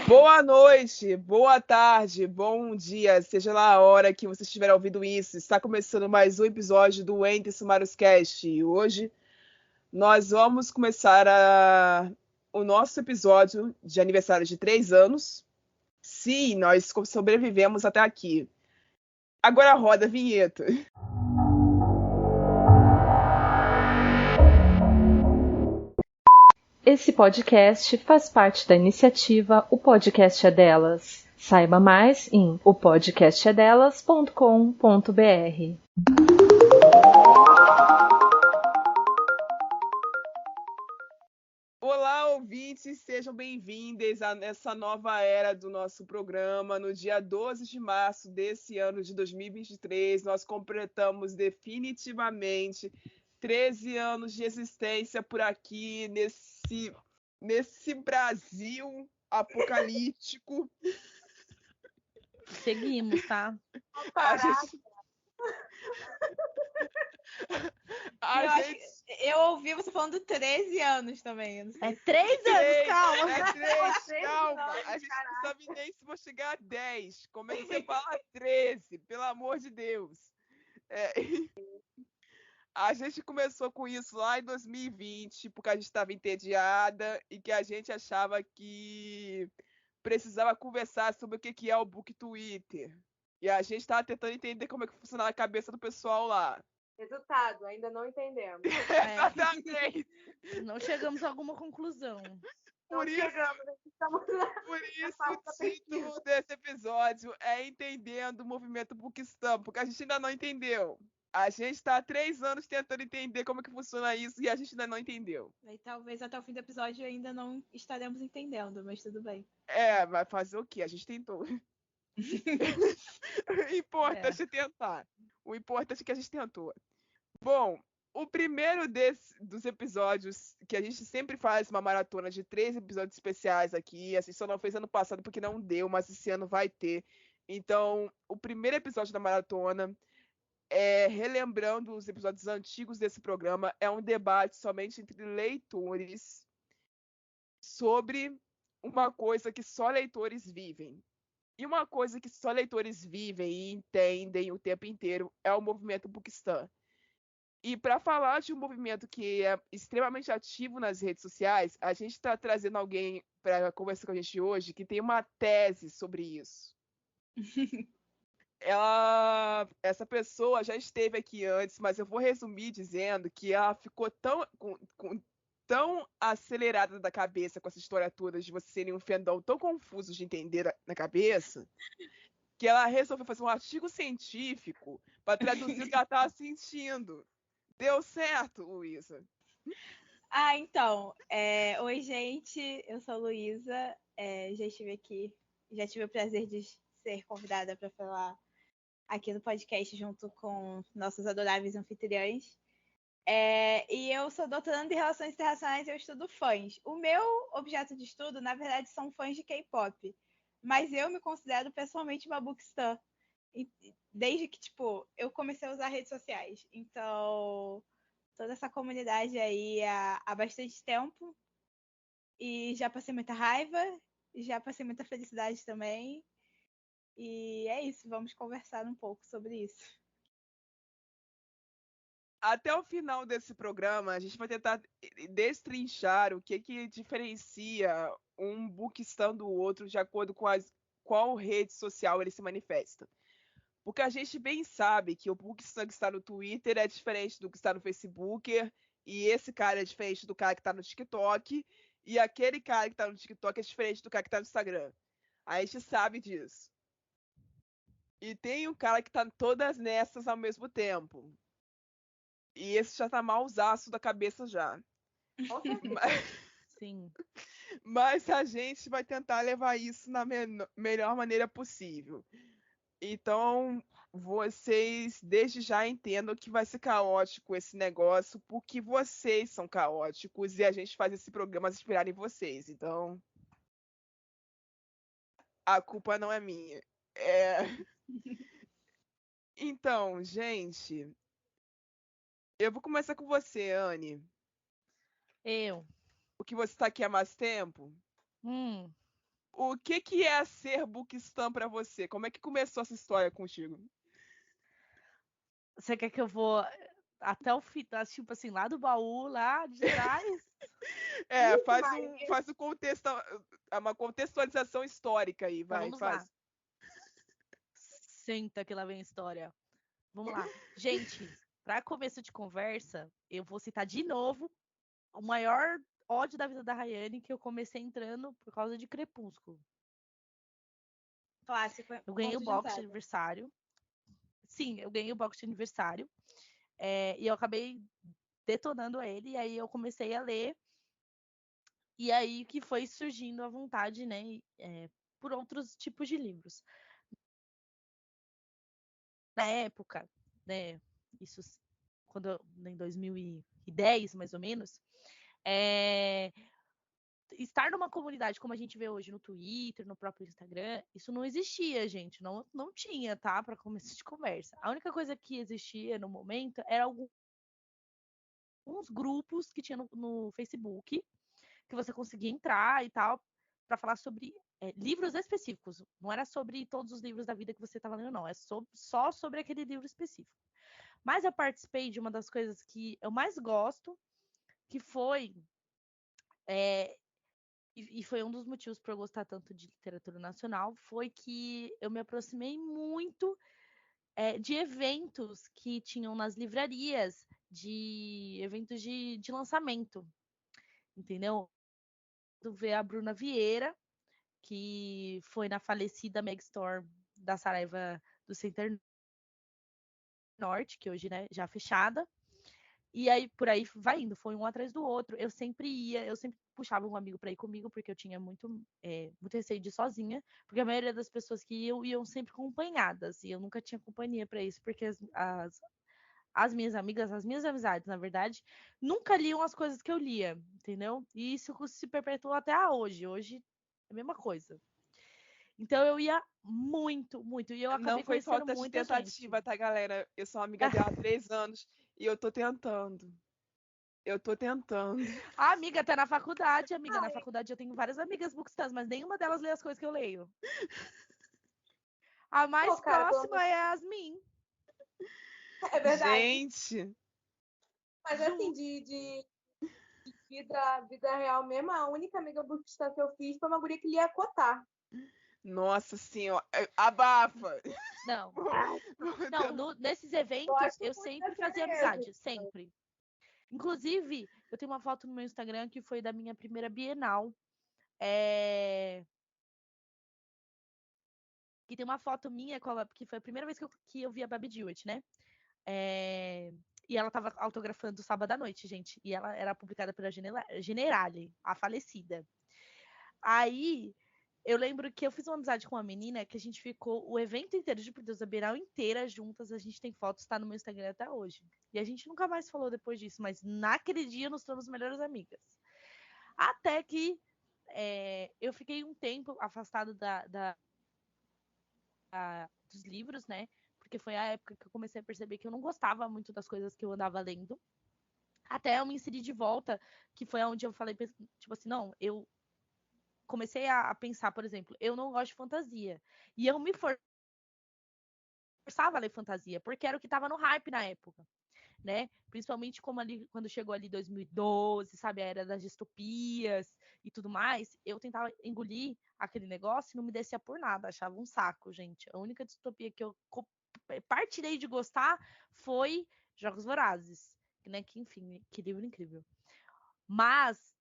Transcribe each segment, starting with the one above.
Boa noite, boa tarde, bom dia, seja lá a hora que você estiver ouvindo isso. Está começando mais um episódio do Entre Sumários Cast. E hoje nós vamos começar o nosso episódio de aniversário de 3 anos. Sim, nós sobrevivemos até aqui. Agora roda a vinheta. Esse podcast faz parte da iniciativa O Podcast é Delas. Saiba mais em opodcastedelas.com.br. Olá, ouvintes, sejam bem-vindos a essa nova era do nosso programa. No dia 12 de março desse ano de 2023, nós completamos definitivamente 13 anos de existência por aqui, nesse Brasil apocalíptico. Seguimos, tá? Eu ouvi você falando 13 anos também. É 3 anos, calma. É 3, calma. A gente não sabe nem se vou chegar a 10. Como é que você fala 13? Pelo amor de Deus. A gente começou com isso lá em 2020, porque a gente estava entediada e que a gente achava que precisava conversar sobre o que é o Book Twitter. E a gente estava tentando entender como é que funciona a cabeça do pessoal lá. Resultado, ainda não entendemos. Exatamente. Não chegamos a alguma conclusão. Por isso, o título desse episódio é Entendendo o Movimento Bookistan, porque a gente ainda não entendeu. A gente está há 3 anos tentando entender como é que funciona isso e a gente ainda não entendeu. E talvez até o fim do episódio ainda não estaremos entendendo, mas tudo bem. Vai fazer o quê? A gente tentou. O importante é tentar. O importante é que a gente tentou. Bom, o primeiro dos episódios, que a gente sempre faz uma maratona de 3 episódios especiais aqui, a gente só não fez ano passado porque não deu, mas esse ano vai ter. Então, o primeiro episódio da maratona, relembrando os episódios antigos desse programa, é um debate somente entre leitores sobre uma coisa que só leitores vivem. E uma coisa que só leitores vivem e entendem o tempo inteiro é o movimento Bookistan. E para falar de um movimento que é extremamente ativo nas redes sociais, a gente está trazendo alguém para conversar com a gente hoje que tem uma tese sobre isso. Essa pessoa já esteve aqui antes, mas eu vou resumir dizendo que ela ficou tão acelerada da cabeça com essa história toda de você serem um fandom tão confuso de entender na cabeça, que ela resolveu fazer um artigo científico para traduzir o que ela estava sentindo. Deu certo, Luísa? Então, oi gente, eu sou a Luísa, já estive aqui, já tive o prazer de ser convidada para falar aqui no podcast junto com nossos adoráveis anfitriões. E eu sou doutoranda em Relações Internacionais e eu estudo fãs. O meu objeto de estudo, na verdade, são fãs de K-pop, mas eu me considero pessoalmente uma bookistan, desde que, eu comecei a usar redes sociais. Então, toda essa comunidade aí há bastante tempo. E já passei muita raiva, já passei muita felicidade também. E é isso, vamos conversar um pouco sobre isso. Até o final desse programa, a gente vai tentar destrinchar o que diferencia um bookistan do outro de acordo com qual rede social ele se manifesta. Porque a gente bem sabe que o bookistan que está no Twitter é diferente do que está no Facebook, e esse cara é diferente do cara que está no TikTok, e aquele cara que está no TikTok é diferente do cara que está no Instagram. A gente sabe disso. E tem um cara que tá todas nessas ao mesmo tempo. E esse já tá malzaço da cabeça já. Sim. Mas a gente vai tentar levar isso na melhor maneira possível. Então, vocês desde já entendam que vai ser caótico esse negócio, porque vocês são caóticos e a gente faz esse programa se inspirar em vocês. Então, a culpa não é minha. Então, gente, eu vou começar com você, Anne. Eu. Porque você está aqui há mais tempo. o que é ser Bookstam pra você? Como é que começou essa história contigo? Você quer que eu vou até o fim, tipo assim, lá do baú, lá de trás? Faz o contexto, uma contextualização histórica aí, Então vai, vamos lá. faz. Senta que lá vem a história. Vamos lá. Gente, para começo de conversa, eu vou citar de novo o maior ódio da vida da Rayane, que eu comecei entrando por causa de Crepúsculo. Clássico. Eu ganhei o Conto de box de fada. aniversário. Sim, eu ganhei o box de aniversário. E eu acabei detonando ele, e aí eu comecei a ler. E aí que foi surgindo a vontade, né, por outros tipos de livros. Na época, né, isso em 2010, mais ou menos, é, estar numa comunidade como a gente vê hoje no Twitter, no próprio Instagram, isso não existia, gente. Não tinha, tá? Para começo de conversa. A única coisa que existia no momento era alguns grupos que tinha no Facebook, que você conseguia entrar e tal, para falar sobre livros específicos. Não era sobre todos os livros da vida que você estava lendo, não. Só sobre aquele livro específico. Mas eu participei de uma das coisas que eu mais gosto, que foi. E foi um dos motivos para eu gostar tanto de literatura nacional, foi que eu me aproximei muito de eventos que tinham nas livrarias, de eventos de lançamento, entendeu? Ver a Bruna Vieira, que foi na falecida Meg Store da Saraiva do Center Norte, que hoje, né, já fechada. E aí, por aí vai indo, foi um atrás do outro. Eu sempre puxava um amigo para ir comigo, porque eu tinha muito receio de ir sozinha, porque a maioria das pessoas que iam sempre acompanhadas, e eu nunca tinha companhia para isso, porque as minhas amigas, as minhas amizades, na verdade, nunca liam as coisas que eu lia, entendeu? E isso se perpetuou até hoje. Hoje é a mesma coisa. Então eu ia muito, muito. E eu Não acabei foi conhecendo falta de muita gente. tentativa, tá, galera? Eu sou uma amiga dela há 3 anos e eu tô tentando. Eu tô tentando. A amiga tá na faculdade, amiga. Na faculdade eu tenho várias amigas bookstars, mas nenhuma delas lê as coisas que eu leio. A mais Cara, próxima é a Yasmin. é verdade. Gente, Mas assim, de vida real mesmo, a única amiga budista que eu fiz foi uma guria que lia Cotar. nossa senhora, abafa! Não. Não, nesses eventos Gosto eu muito sempre dessa fazia beleza. amizade, sempre. Inclusive, eu tenho uma foto no meu Instagram que foi da minha primeira Bienal. Que tem uma foto minha, que foi a primeira vez que eu vi a Babi Jewett, né? E ela tava autografando sábado à noite, gente. E ela era publicada pela Generale, a falecida. Aí, eu lembro que eu fiz uma amizade com uma menina que a gente ficou o evento inteiro, de Deus, a Bienal inteira juntas. A gente tem fotos, tá no meu Instagram até hoje. E a gente nunca mais falou depois disso, mas naquele dia nos tornamos melhores amigas. Até que eu fiquei um tempo afastado dos livros, né? Porque foi a época que eu comecei a perceber que eu não gostava muito das coisas que eu andava lendo. Até eu me inseri de volta, que foi onde eu falei, tipo assim, não, eu comecei a pensar, por exemplo, eu não gosto de fantasia. E eu me forçava a ler fantasia, porque era o que estava no hype na época, né? Principalmente quando chegou ali 2012, sabe, a era das distopias e tudo mais, eu tentava engolir aquele negócio e não me descia por nada, achava um saco, gente. A única distopia que eu partirei de gostar foi Jogos Vorazes, né? Que enfim, que livro incrível. Mas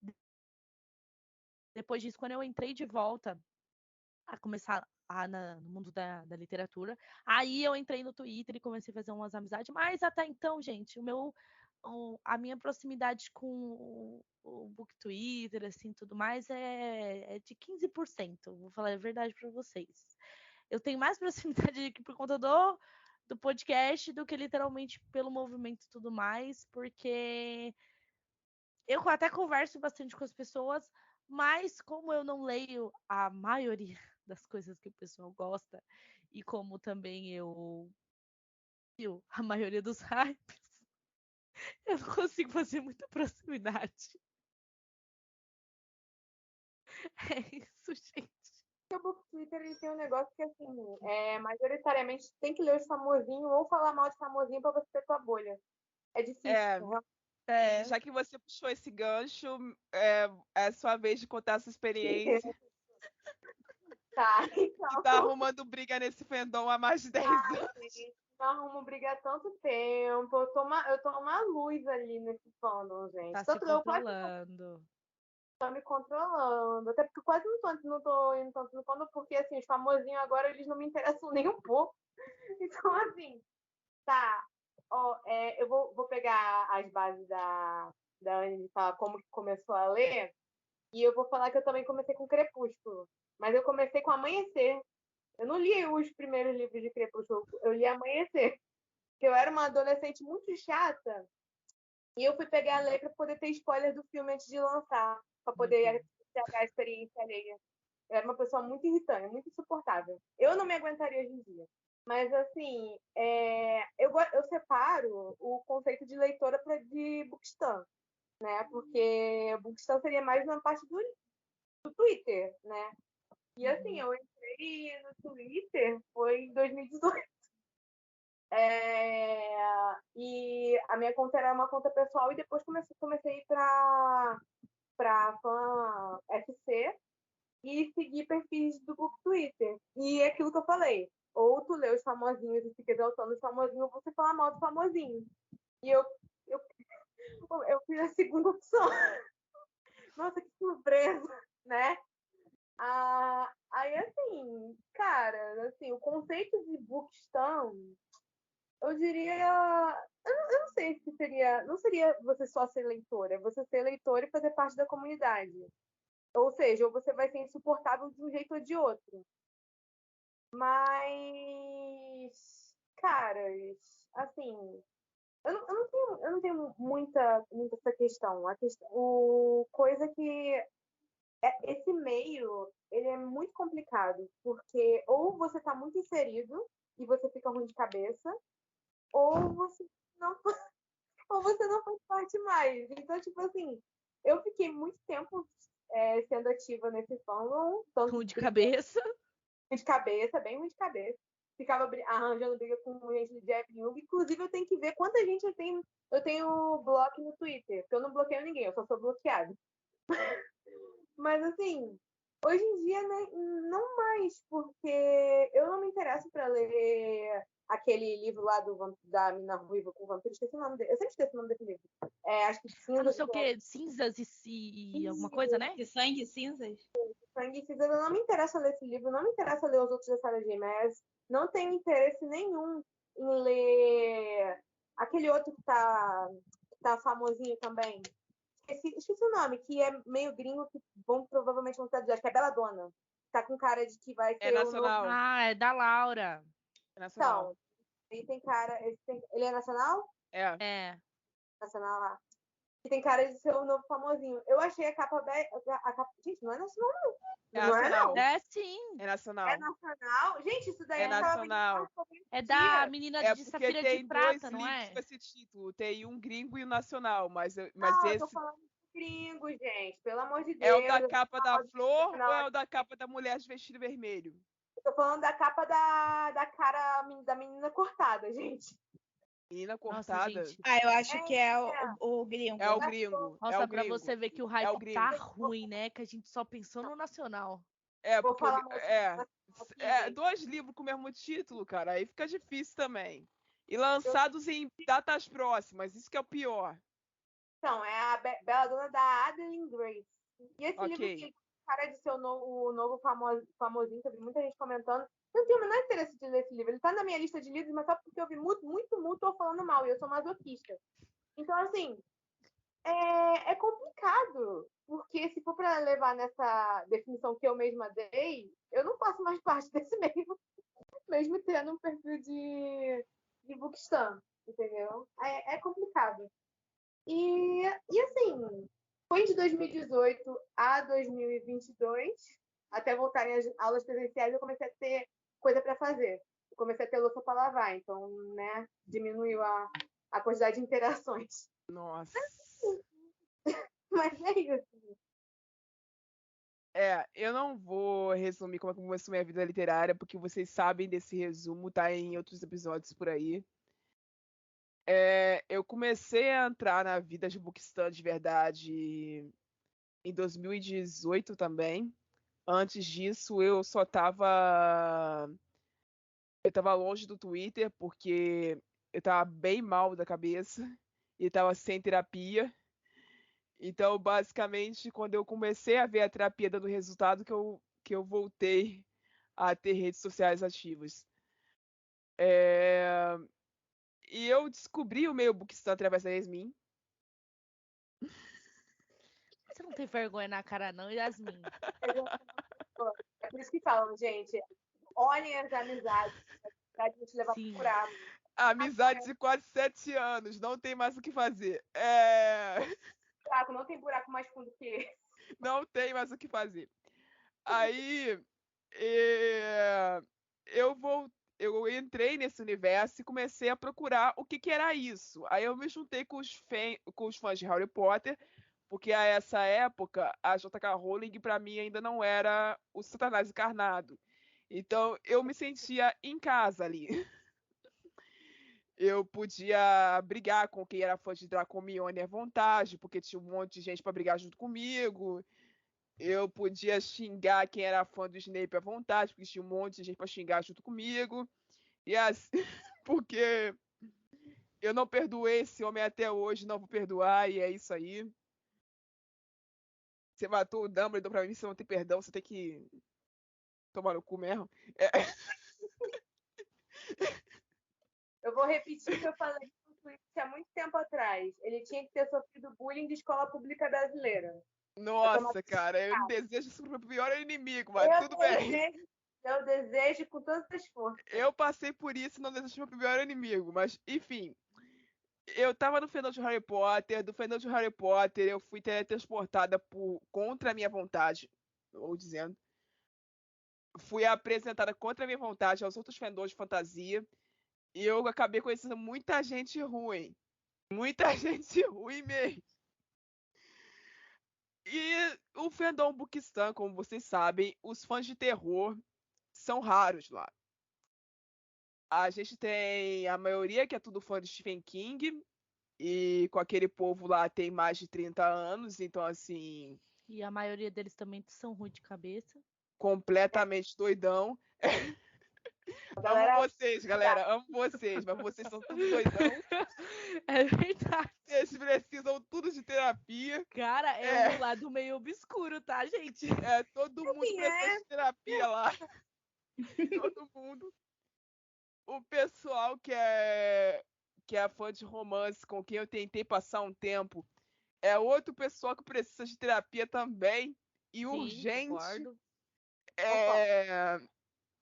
depois disso, quando eu entrei de volta a começar no mundo da literatura. Aí eu entrei no Twitter e comecei a fazer umas amizades, mas até então, gente, a minha proximidade com o Book Twitter, assim, tudo mais, é de 15%. Vou falar a verdade para vocês. Eu tenho mais proximidade aqui por conta do podcast do que literalmente pelo movimento e tudo mais, porque eu até converso bastante com as pessoas, mas como eu não leio a maioria das coisas que o pessoal gosta, e como também eu a maioria dos hypes, eu não consigo fazer muita proximidade. É isso, gente. Twitter ele tem um negócio que, assim, majoritariamente tem que ler os famosinhos ou falar mal de famosinho pra você ter tua bolha. É difícil. E já que você puxou esse gancho, é sua vez de contar a sua experiência. Tá, Que então. tá arrumando briga nesse fandom há mais de 10 anos. Gente, não arrumo briga há tanto tempo. Eu tô uma luz ali nesse fandom, gente. Tá se Tanto eu quase controlando. tô me controlando. Até porque eu quase não tô indo tanto no fandom, porque assim, os famosinhos agora eles não me interessam nem um pouco. Então, assim, tá. Ó, eu vou pegar as bases da Anne de falar como que começou a ler. E eu vou falar que eu também comecei com Crepúsculo. Mas eu comecei com Amanhecer. Eu não li os primeiros livros de Crepúsculo, eu li Amanhecer. Porque eu era uma adolescente muito chata. E eu fui pegar a ler para poder ter spoiler do filme antes de lançar. Para poder pegar a experiência alheia. Eu era uma pessoa muito irritante, muito insuportável. Eu não me aguentaria hoje em dia. Mas, assim, eu separo o conceito de leitora de Bookstan, né? Porque Bookstan seria mais uma parte do Twitter, né? E, assim, eu entrei no Twitter, foi em 2018. E a minha conta era uma conta pessoal e depois comecei a ir para fã FC e seguir perfis do Book Twitter. E é aquilo que eu falei. Ou tu lê os famosinhos e fica exaltando os famosinhos, ou você fala mal do famosinho. E eu fiz a segunda opção. Nossa, que surpresa, né? Aí, assim, cara, assim, o conceito de Bookstan, eu diria. Eu não sei se seria. Não seria você só ser leitora, é você ser leitora e fazer parte da comunidade. Ou seja, ou você vai ser insuportável de um jeito ou de outro. Mas, caras, assim, eu não tenho muita essa questão. Coisa que esse meio, ele é muito complicado, porque ou você tá muito inserido e você fica ruim de cabeça, ou você não, ou você não faz parte mais. Então, tipo assim, eu fiquei muito tempo sendo ativa nesse fandom, tanto Ruim de cabeça. de cabeça, bem ruim de cabeça. Ficava arranjando briga com gente de Jeff Young. Inclusive, eu tenho que ver quanta gente eu tenho bloco no Twitter, porque eu não bloqueio ninguém, eu só sou bloqueado. Mas, assim, hoje em dia, né, não mais, porque eu não me interesso para ler aquele livro lá da Mina Ruiva com o vampiro. Esqueci o nome dele. Eu sempre esqueço o nome desse livro. Acho que Não Cinzas. sei o que, cinzas e alguma coisa, né? De sangue e cinzas? Sangue e Cinzas. Eu não me interessa ler esse livro, não me interessa ler os outros da Sarah J. Maas. Não tenho interesse nenhum em ler aquele outro que tá famosinho também. Esqueci o nome, que é meio gringo, que provavelmente vão traduzir, que é Belladonna. Tá com cara de que vai ser o novo. nacional. É da Laura. É nacional. Então, ele tem cara. Ele é nacional? É. Nacional lá. E tem cara de ser o novo famosinho. Eu achei a capa. Gente, não é nacional, não. É Não é, nacional. não. É sim. É nacional. É nacional? Gente, isso daí É eu achava nacional. É da menina É de porque Safira tem de Prata, dois não livros é? com esse título. Tem um gringo e um nacional, mas Não, eu tô esse falando de gringo, gente. Pelo amor de é o Deus. da Eu capa da flor ou é o tô da capa da mulher de vestido vermelho? falando da capa da cara da menina cortada, gente. Menina Nossa, cortada. gente. Eu acho que é o gringo. É o gringo. Nossa, é o pra gringo. você ver que o É hype o gringo. tá ruim, né? Que a gente só pensou no nacional. Vou Porque falar mal aqui, gente. 2 livros com o mesmo título, cara, aí fica difícil também. E lançados em datas próximas, isso que é o pior. Então, é a Belladonna da Adeline Grace. E esse livro Ok. aqui, cara de ser o novo famosinho, teve muita gente comentando. Eu não tenho o menor interesse de ler esse livro. Ele tá na minha lista de livros, mas só porque eu vi muito falando mal. E eu sou masoquista. Então, assim, é complicado. Porque se for para levar nessa definição que eu mesma dei, eu não faço mais parte desse meio, mesmo tendo um perfil de Bookstan, entendeu? É complicado. E assim, foi de 2018 a 2022, até voltarem as aulas presenciais, eu comecei a ter coisa para fazer. Eu comecei a ter louça para lavar, então, né, diminuiu a quantidade de interações. Nossa. Mas é isso. Eu não vou resumir como começou minha vida literária, porque vocês sabem desse resumo, tá em outros episódios por aí. Eu comecei a entrar na vida de Bookstã de verdade em 2018 também. Antes disso, eu tava longe do Twitter, porque eu tava bem mal da cabeça e tava sem terapia. Então, basicamente, quando eu comecei a ver a terapia dando resultado, que eu voltei a ter redes sociais ativas. E eu descobri o meio Bookstã através da Yasmin. Você não tem vergonha na cara, não, Yasmin? É por isso que falam, gente, olhem as amizades, pra gente levar Sim. pro buraco. Amizade de quase 7 anos, não tem mais o que fazer. Buraco, não tem buraco mais fundo que esse. Não tem mais o que fazer. Aí eu entrei nesse universo e comecei a procurar o que era isso. Aí eu me juntei com os fãs de Harry Potter, porque a essa época a J.K. Rowling para mim ainda não era o Satanás encarnado. Então eu me sentia em casa ali. Eu podia brigar com quem era fã de Draco Malfoy à vontade, porque tinha um monte de gente para brigar junto comigo. Eu podia xingar quem era fã do Snape à vontade, porque tinha um monte de gente para xingar junto comigo. E assim, porque eu não perdoei esse homem até hoje, não vou perdoar, e é isso aí. Você matou o Dumbledore pra mim, você não tem perdão, você tem que tomar no cu mesmo. Eu vou repetir o que eu falei no Twitter há muito tempo atrás. Ele tinha que ter sofrido bullying de escola pública brasileira. Nossa, cara, eu não desejo isso pro pior inimigo, mas tudo bem. Eu desejo com todas as forças. Eu passei por isso e não desejo pro pior inimigo, mas enfim. Eu tava no fandom de Harry Potter, do fandom de Harry Potter eu fui teletransportada contra a minha vontade, ou dizendo. Fui apresentada contra a minha vontade aos outros fandoms de fantasia. E eu acabei conhecendo muita gente ruim. Muita gente ruim mesmo. E o fandom Bookstã, como vocês sabem, os fãs de terror são raros lá. A gente tem a maioria que é tudo fã de Stephen King. E com aquele povo lá tem mais de 30 anos. Então, assim, E a maioria deles também são ruins de cabeça. completamente doidão. Amo vocês, galera. Amo vocês. Mas vocês são tudo doidão. É verdade. Vocês precisam tudo de terapia. Cara, é um lado meio obscuro, tá, gente? Todo mundo precisa de terapia lá. Todo mundo. O pessoal que é fã de romance, com quem eu tentei passar um tempo, é outro pessoal que precisa de terapia também. E urgente. Concordo.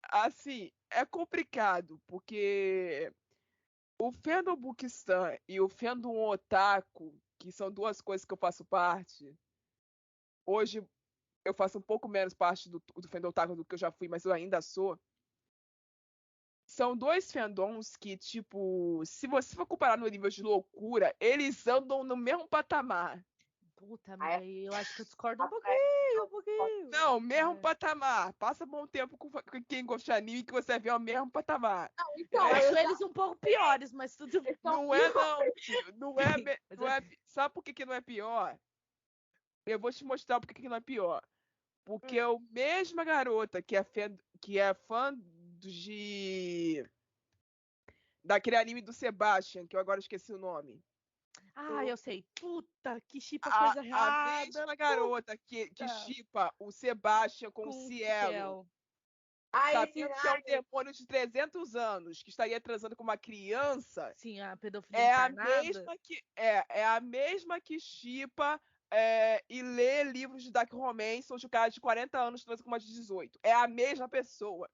Assim, é complicado, porque o fandom Bookstã e o fandom Otaku, que são duas coisas que eu faço parte, hoje eu faço um pouco menos parte do fandom Otaku do que eu já fui, mas eu ainda sou. São dois fandoms que, tipo, se você for comparar no nível de loucura, eles andam no mesmo patamar. Puta, amiga, eu acho que eu discordo um pouquinho. Não, mesmo patamar. Passa bom tempo com quem gosta de anime que você vê o mesmo patamar. Não, Eu então, acho eles um pouco piores, mas tudo bem. Não é, não. Não é. Sabe por que não é pior? Eu vou te mostrar por que não é pior. Porque a mesma garota que é fã daquele anime do Sebastian, que eu agora esqueci o nome. Ah, eu sei. Puta, que chipa coisa A errada. mesma garota que chipa o Sebastian com o Cielo. Sabendo que é um demônio de 300 anos que estaria transando com uma criança. Sim, a pedofilia encarnada. É a mesma que chipa e lê livros de Dark Romance onde o cara de 40 anos transa com uma de 18. É a mesma pessoa.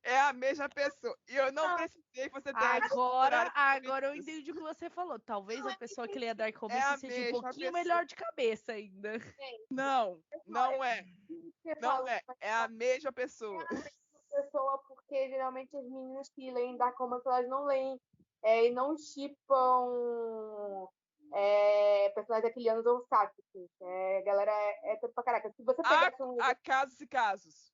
É a mesma pessoa. E eu não precisei você ter. Agora eu entendi o que você falou. Talvez a pessoa que lê Dark Romance seja um pouquinho melhor de cabeça ainda. Não é. Não é. É a mesma pessoa. É a mesma pessoa, porque geralmente as meninas que leem Dark Romance, elas não leem e não shippam personagens aquilianos ou sáficos. A galera é tudo pra caraca. Se você pegasse um. Há casos e casos.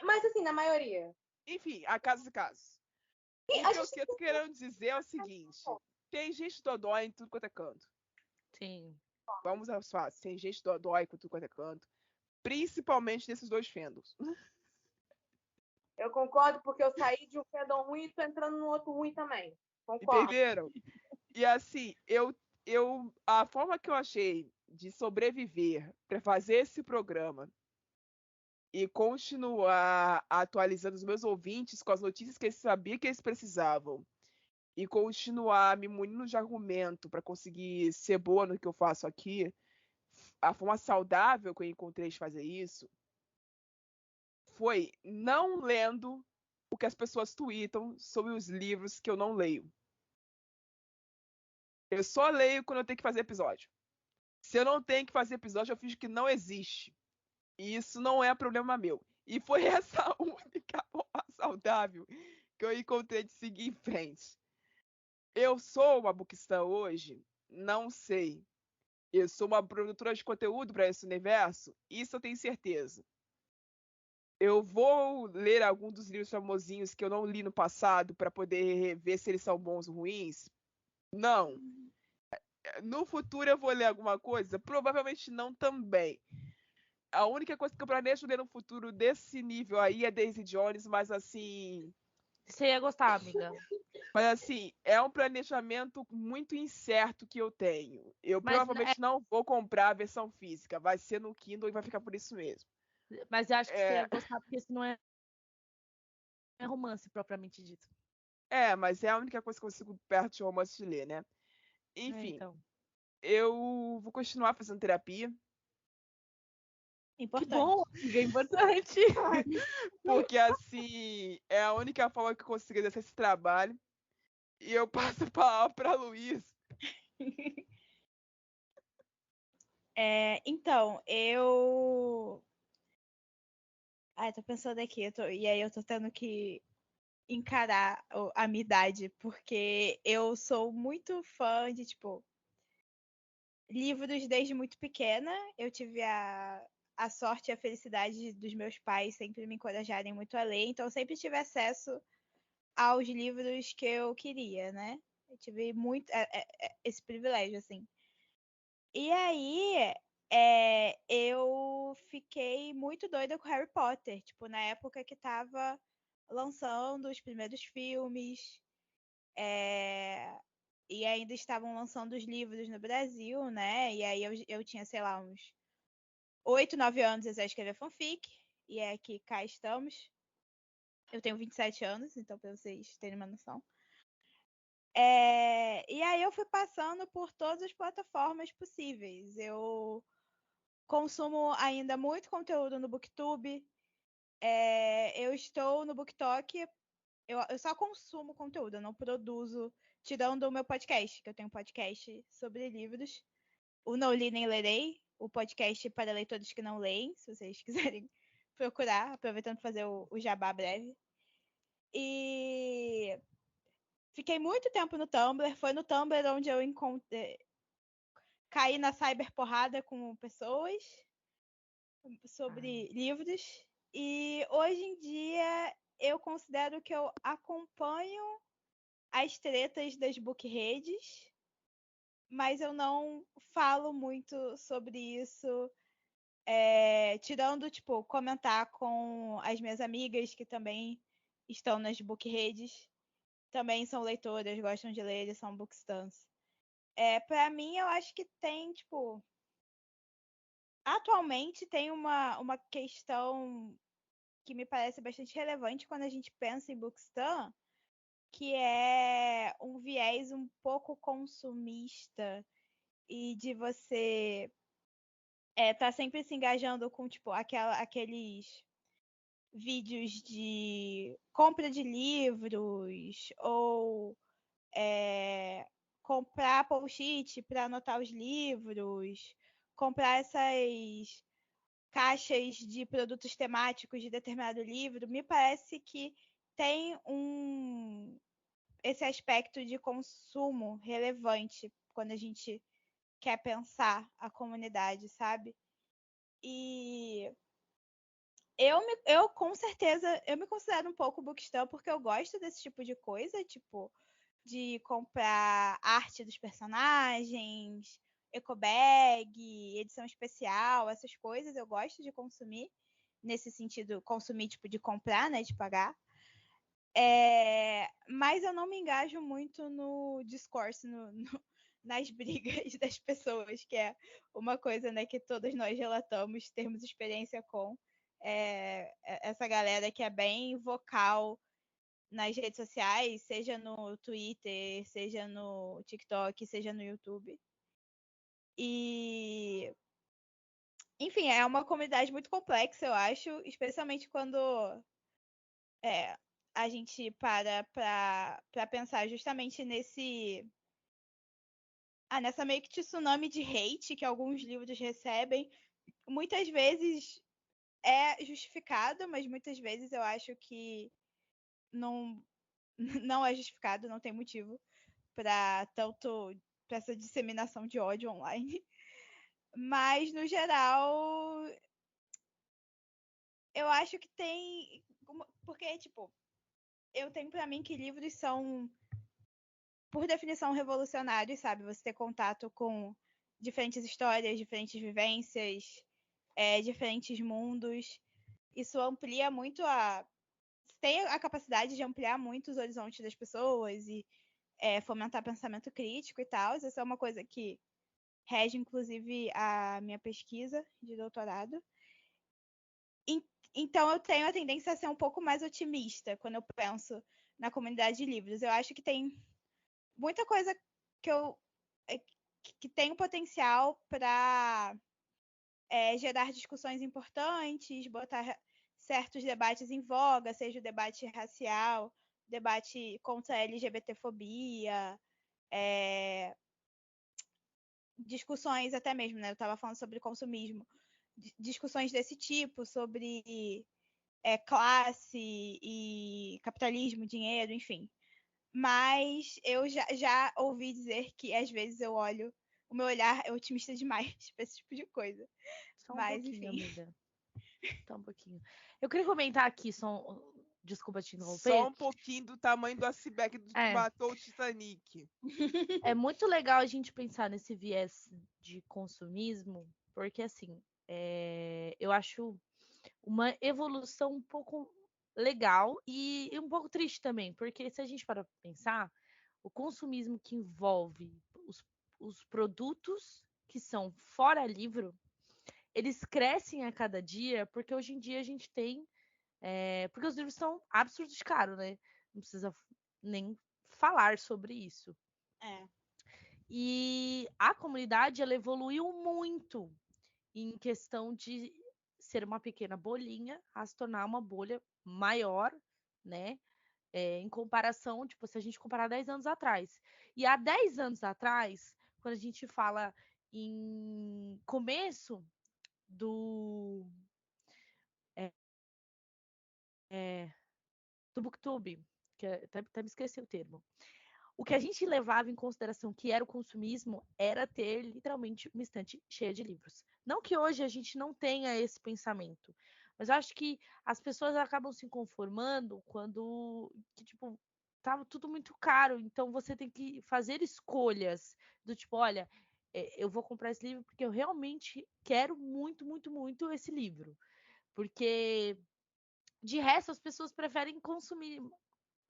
Mas assim, na maioria. Enfim, há casos e casos. a O gente que eu tô querendo dizer é o seguinte: tem gente dodói em tudo quanto é canto. Sim. Vamos aos fatos. Tem gente dodói em tudo quanto é canto. Principalmente nesses dois fandoms. Eu concordo, porque eu saí de um fandom ruim e tô entrando no outro ruim também. Concordo. Entenderam? E assim, a forma que eu achei de sobreviver para fazer esse programa e continuar atualizando os meus ouvintes com as notícias que eles sabiam que eles precisavam e continuar me munindo de argumento para conseguir ser boa no que eu faço aqui, a forma saudável que eu encontrei de fazer isso foi não lendo o que as pessoas tweetam sobre os livros que eu não leio. Eu só leio quando eu tenho que fazer episódio. Se eu não tenho que fazer episódio, eu finjo que não existe. E isso não é problema meu. E foi essa única forma saudável que eu encontrei de seguir em frente. Eu sou uma bookstã hoje? Não sei. Eu sou uma produtora de conteúdo para esse universo? Isso eu tenho certeza. Eu vou ler algum dos livros famosinhos que eu não li no passado para poder ver se eles são bons ou ruins? Não. No futuro eu vou ler alguma coisa? Provavelmente não também. A única coisa que eu planejo ler no futuro desse nível aí é Daisy Jones, mas assim. Você ia gostar, amiga. Mas assim, é um planejamento muito incerto que eu tenho. Eu Mas, provavelmente não vou comprar a versão física. Vai ser no Kindle e vai ficar por isso mesmo. mas eu acho que você É, ia gostar, porque isso não é romance propriamente dito. mas é a única coisa que eu consigo perto de romance de ler, né? Enfim, Então. eu vou continuar fazendo terapia. Que Importante. bom, amiga, é importante. Porque assim, é a única forma que eu consigo exercer esse trabalho. E eu passo a palavra para Luiz. Então, eu. Ai, tô pensando aqui, e aí eu tô tendo que encarar a minha idade, porque eu sou muito fã de, tipo, livros desde muito pequena. Eu tive a sorte e a felicidade dos meus pais sempre me encorajarem muito a ler, então eu sempre tive acesso aos livros que eu queria, né? Eu tive muito esse privilégio, assim. E aí, eu fiquei muito doida com Harry Potter, tipo, na época que tava lançando os primeiros filmes, e ainda estavam lançando os livros no Brasil, né? E aí eu tinha, sei lá, uns 8, 9 anos, eu já escrever fanfic, e é que cá estamos. Eu tenho 27 anos, então pra vocês terem uma noção. E aí eu fui passando por todas as plataformas possíveis. Eu consumo ainda muito conteúdo no Booktube. Eu estou no BookTok. Eu só consumo conteúdo, eu não produzo, tirando o meu podcast, que eu tenho um podcast sobre livros. O Não Li Nem Lerei, o podcast para leitores que não leem, se vocês quiserem procurar, aproveitando para fazer o jabá breve. E fiquei muito tempo no Tumblr. Foi no Tumblr onde eu caí na cyberporrada com pessoas sobre livros. E hoje em dia eu considero que eu acompanho as tretas das bookredes, mas eu não falo muito sobre isso, tirando, tipo, comentar com as minhas amigas que também estão nas bookredes, também são leitoras, gostam de ler e são bookstans. Para mim, eu acho que tem, tipo, atualmente tem uma questão que me parece bastante relevante quando a gente pensa em Bookstan, que é um viés um pouco consumista e de você tá sempre se engajando com tipo aqueles vídeos de compra de livros ou comprar post-it para anotar os livros, comprar essas caixas de produtos temáticos de determinado livro, me parece que tem esse aspecto de consumo relevante quando a gente quer pensar a comunidade, sabe? E eu com certeza, eu me considero um pouco bookstã porque eu gosto desse tipo de coisa, tipo, de comprar arte dos personagens, ecobag, edição especial, essas coisas eu gosto de consumir, nesse sentido, consumir tipo de comprar, né, de pagar. Mas eu não me engajo muito no discurso, nas brigas das pessoas, que é uma coisa, né, que todos nós relatamos, termos experiência com. Essa galera que é bem vocal nas redes sociais, seja no Twitter, seja no TikTok, seja no YouTube. E, enfim, é uma comunidade muito complexa, eu acho, especialmente quando a gente para pensar justamente nessa meio que tsunami de hate que alguns livros recebem. Muitas vezes é justificado, mas muitas vezes eu acho que não, não é justificado, não tem motivo para essa disseminação de ódio online. Mas, no geral, eu acho que tem. Porque, tipo, eu tenho para mim que livros são, por definição, revolucionários, sabe? Você ter contato com diferentes histórias, diferentes vivências, diferentes mundos. Isso amplia muito tem a capacidade de ampliar muito os horizontes das pessoas e fomentar pensamento crítico e tal. Isso é uma coisa que rege, inclusive, a minha pesquisa de doutorado. Então, eu tenho a tendência a ser um pouco mais otimista quando eu penso na comunidade de livros. Eu acho que tem muita coisa que tem o potencial para gerar discussões importantes, botar certos debates em voga, seja o debate racial, debate contra a LGBTfobia, discussões até mesmo, né? Eu estava falando sobre consumismo, discussões desse tipo, sobre classe e capitalismo, dinheiro, enfim. Mas eu já ouvi dizer que às vezes o meu olhar é otimista demais para esse tipo de coisa. Só um Mas, pouquinho, enfim. amiga. Só um pouquinho. Eu queria comentar aqui, desculpa te interromper. Só um pouquinho do tamanho do iceberg que matou o Titanic. É muito legal a gente pensar nesse viés de consumismo, porque assim, eu acho uma evolução um pouco legal e um pouco triste também, porque se a gente para pensar, o consumismo que envolve os produtos que são fora livro, eles crescem a cada dia, porque hoje em dia a gente tem. Porque os livros são absurdos de caros, né? Não precisa nem falar sobre isso. E a comunidade ela evoluiu muito em questão de ser uma pequena bolinha a se tornar uma bolha maior, né? Em comparação, tipo, se a gente comparar 10 anos atrás. E há 10 anos atrás, quando a gente fala em começo do Booktube, que até me esqueci o termo. O que a gente levava em consideração que era o consumismo era ter literalmente uma estante cheia de livros. Não que hoje a gente não tenha esse pensamento, mas eu acho que as pessoas acabam se conformando quando tipo tá tudo muito caro, então você tem que fazer escolhas do tipo, olha, eu vou comprar esse livro porque eu realmente quero muito, muito, muito esse livro. Porque de resto as pessoas preferem consumir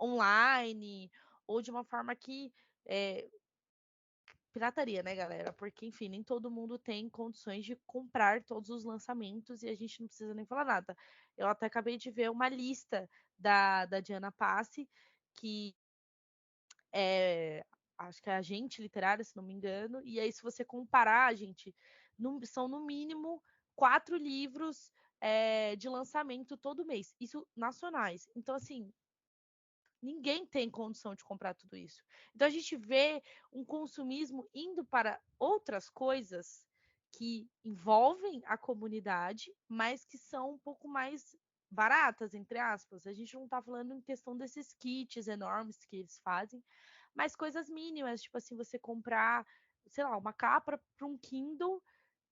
online ou de uma forma que pirataria, né, galera? Porque, enfim, nem todo mundo tem condições de comprar todos os lançamentos e a gente não precisa nem falar nada. Eu até acabei de ver uma lista da Diana Passi, que acho que é agente literária, se não me engano, e aí se você comparar, gente, são no mínimo 4 livros de lançamento todo mês, isso nacionais. Então, assim, ninguém tem condição de comprar tudo isso. Então a gente vê um consumismo indo para outras coisas que envolvem a comunidade, mas que são um pouco mais baratas, entre aspas. A gente não está falando em questão desses kits enormes que eles fazem, mas coisas mínimas, tipo assim, você comprar sei lá, uma capa para um Kindle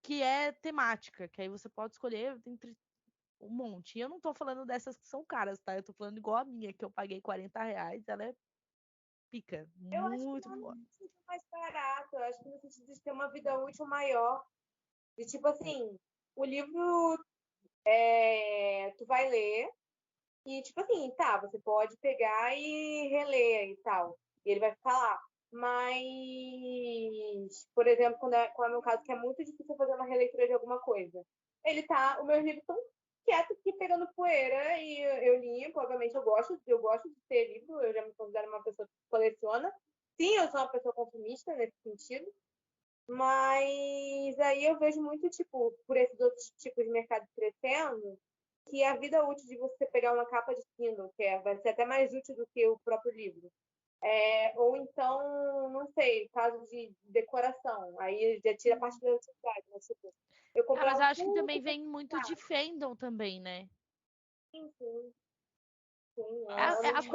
que é temática, que aí você pode escolher entre um monte. E eu não tô falando dessas que são caras, tá? Eu tô falando igual a minha, que eu paguei R$ 40. Ela é pica. Eu acho que Muito não boa. no sentido mais barato, eu acho que no sentido de ter uma vida útil maior. De tipo assim, o livro tu vai ler e tipo assim, tá, você pode pegar e reler e tal. E ele vai ficar lá. Mas, por exemplo, quando é o meu caso, que é muito difícil fazer uma releitura de alguma coisa. Os meus livros estão quietos aqui pegando poeira e eu limpo, obviamente eu gosto de ter livro, eu já me considero uma pessoa que coleciona. Sim, eu sou uma pessoa consumista nesse sentido, mas aí eu vejo muito, tipo, por esses outros tipos de mercado crescendo, que a vida útil de você pegar uma capa de Kindle, vai ser até mais útil do que o próprio livro. Ou então, não sei, caso de decoração, aí já tira a parte da utilidade, mas tipo, eu Ah, mas comprava eu acho que tudo, também vem muito de fandom também, né? sim, sim, sim, É não Sim.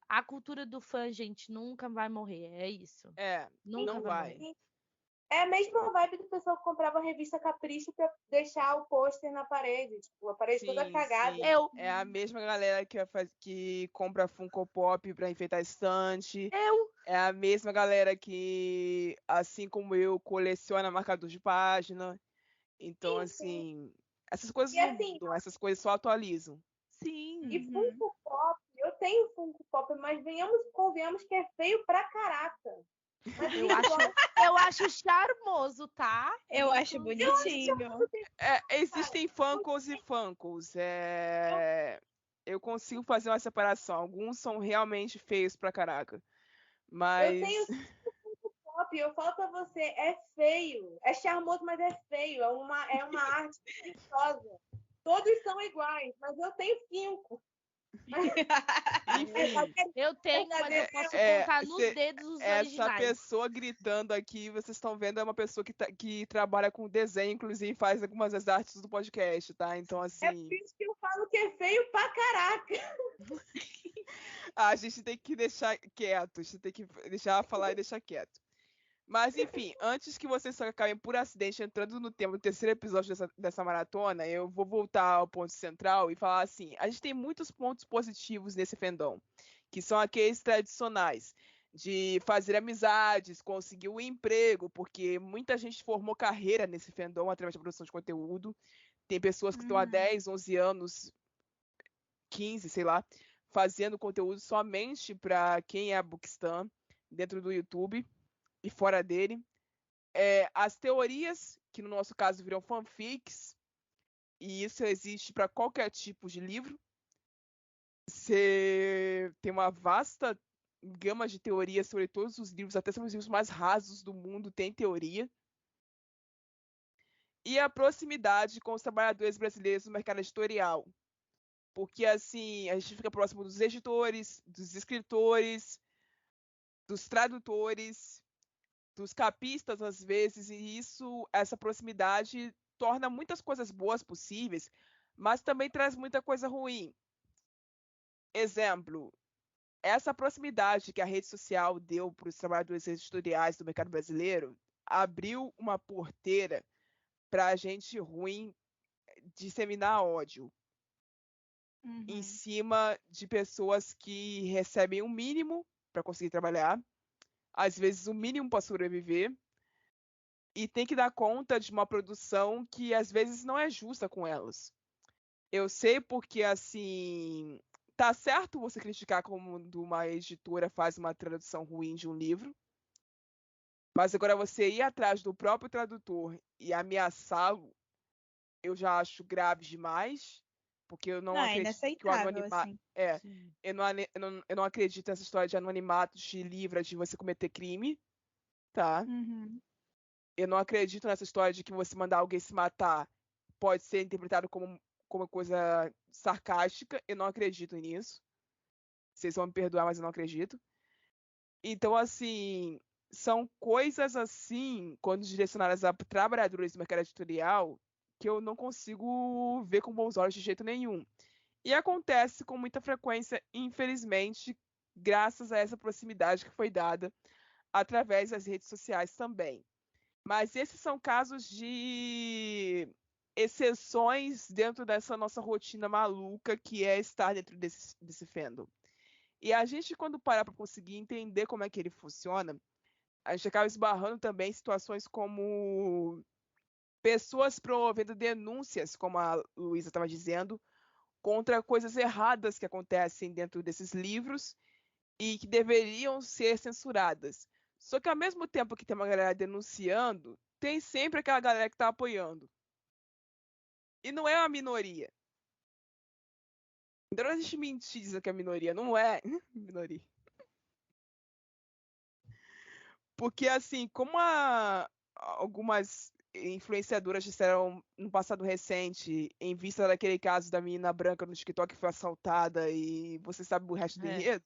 a cultura do fã, gente, nunca vai morrer. É isso. Nunca Não vai vai. morrer. É a mesma vibe do pessoal que comprava a revista Capricho pra deixar o pôster na parede, tipo, a parede toda Sim, cagada. sim. É a mesma galera que compra Funko Pop pra enfeitar a estante. É a mesma galera que, assim como eu, coleciona marcador de página. Então, Sim, assim, essas coisas E não assim, mudam, essas coisas só atualizam. Sim. e Funko Pop, eu tenho Funko Pop, mas convenhamos que é feio pra caraca. Mas Eu ele acho, gosta, eu acho charmoso, tá? Eu acho bonitinho. Existem Funkos e Funkos. Eu consigo fazer uma separação. Alguns são realmente feios pra caraca. eu tenho Mas Funko Pop, eu falo pra você, é feio. É charmoso, mas é feio. É uma arte preguiçosa. Todos são iguais, mas eu tenho 5. enfim, Eu tenho, mas eu posso contar nos dedos os essa originais. pessoa gritando aqui, vocês estão vendo, é uma pessoa que trabalha com desenho, inclusive faz algumas das artes do podcast, tá? Então, É assim, por isso que eu falo que é feio pra caraca. a gente tem que deixar quieto, a gente tem que deixar falar e deixar quieto. Mas, enfim, antes que vocês acabem por acidente entrando no tema do terceiro episódio dessa maratona, eu vou voltar ao ponto central e falar assim: a gente tem muitos pontos positivos nesse fandom, que são aqueles tradicionais, de fazer amizades, conseguir um emprego, porque muita gente formou carreira nesse fandom através da produção de conteúdo. Tem pessoas que estão há 10, 11 anos, 15, sei lá, fazendo conteúdo somente para quem é Bookstan dentro do YouTube e fora dele. As teorias, que no nosso caso viram fanfics, e isso existe para qualquer tipo de livro. Você tem uma vasta gama de teorias sobre todos os livros, até sobre os livros mais rasos do mundo tem teoria. E a proximidade com os trabalhadores brasileiros no mercado editorial. Porque assim, a gente fica próximo dos editores, dos escritores, dos tradutores, dos capistas às vezes, e essa proximidade torna muitas coisas boas possíveis, mas também traz muita coisa ruim. Exemplo, essa proximidade que a rede social deu para os trabalhadores editoriais do mercado brasileiro abriu uma porteira para a gente ruim disseminar ódio em cima de pessoas que recebem o mínimo para conseguir trabalhar, às vezes o mínimo para sobreviver, e tem que dar conta de uma produção que às vezes não é justa com elas. Eu sei porque, assim, tá certo você criticar quando uma editora faz uma tradução ruim de um livro, mas agora você ir atrás do próprio tradutor e ameaçá-lo, eu já acho grave demais, porque eu não Não, é acredito que o inaceitável, anonimato. assim. Eu não acredito nessa história de anonimato te livra de você cometer crime, tá? Eu não acredito nessa história de que você mandar alguém se matar pode ser interpretado como coisa sarcástica. Eu não acredito nisso. Vocês vão me perdoar, mas eu não acredito. Então, assim, são coisas assim, quando direcionadas a trabalhadores do mercado editorial, que eu não consigo ver com bons olhos de jeito nenhum. E acontece com muita frequência, infelizmente, graças a essa proximidade que foi dada através das redes sociais também. Mas esses são casos de exceções dentro dessa nossa rotina maluca que é estar dentro desse fandom. E a gente, quando parar para conseguir entender como é que ele funciona, a gente acaba esbarrando também em situações como pessoas promovendo denúncias, como a Luísa estava dizendo, contra coisas erradas que acontecem dentro desses livros e que deveriam ser censuradas. Só que ao mesmo tempo que tem uma galera denunciando, tem sempre aquela galera que está apoiando. E não é uma minoria. Então não existe mentir dizendo que é minoria. Não é minoria. Porque, assim, como algumas influenciadoras disseram no passado recente, em vista daquele caso da menina branca no TikTok que foi assaltada e você sabe o resto do enredo,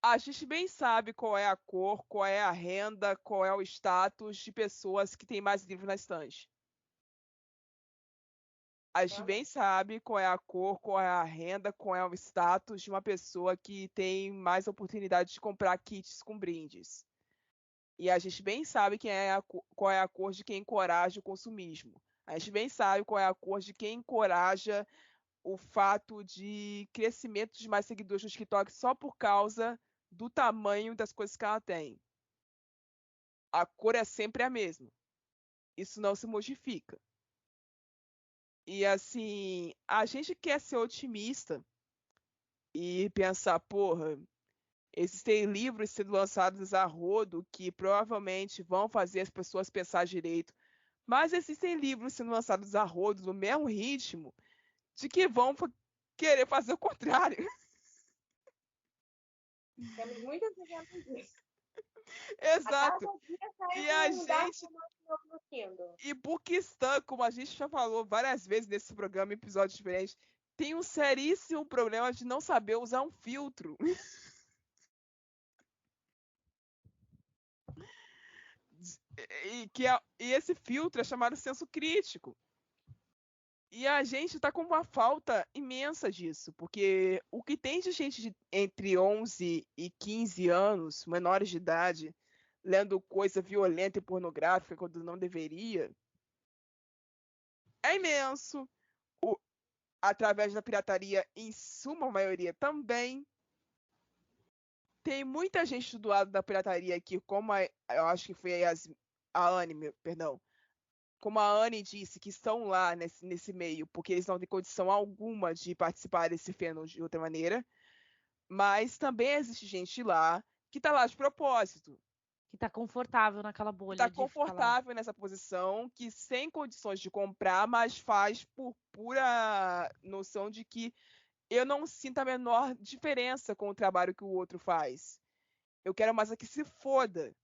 a gente bem sabe qual é a cor, qual é a renda, qual é o status de pessoas que têm mais livros na estante. A gente bem sabe qual é a cor, qual é a renda, qual é o status de uma pessoa que tem mais oportunidade de comprar kits com brindes. E a gente bem sabe qual é a cor de quem encoraja o consumismo. A gente bem sabe qual é a cor de quem encoraja o fato de crescimento de mais seguidores no TikTok só por causa do tamanho das coisas que ela tem. A cor é sempre a mesma. Isso não se modifica. E assim, a gente quer ser otimista e pensar, porra, existem livros sendo lançados a rodo que provavelmente vão fazer as pessoas pensar direito. Mas existem livros sendo lançados a rodo no mesmo ritmo de que vão querer fazer o contrário. Temos muitos exemplos disso. Exato. A cada dia sai E a lugar gente. novo no Kindle. E Bookistan, como a gente já falou várias vezes nesse programa, em episódios diferentes, tem um seríssimo problema de não saber usar um filtro. E esse filtro é chamado senso crítico. E a gente está com uma falta imensa disso, porque o que tem de gente entre 11 e 15 anos, menores de idade, lendo coisa violenta e pornográfica quando não deveria, é imenso. Através da pirataria, em suma maioria também. Tem muita gente do lado da pirataria aqui, como eu acho que foi a Anne, perdão. Como a Anne disse, que estão lá nesse meio, porque eles não têm condição alguma de participar desse fandom de outra maneira. Mas também existe gente lá que está lá de propósito. Que tá confortável naquela Que bolha está de ficar lá. confortável nessa posição, que sem condições de comprar, mas faz por pura noção de que eu não sinto a menor diferença com o trabalho que o outro faz. Eu quero mais é que se foda.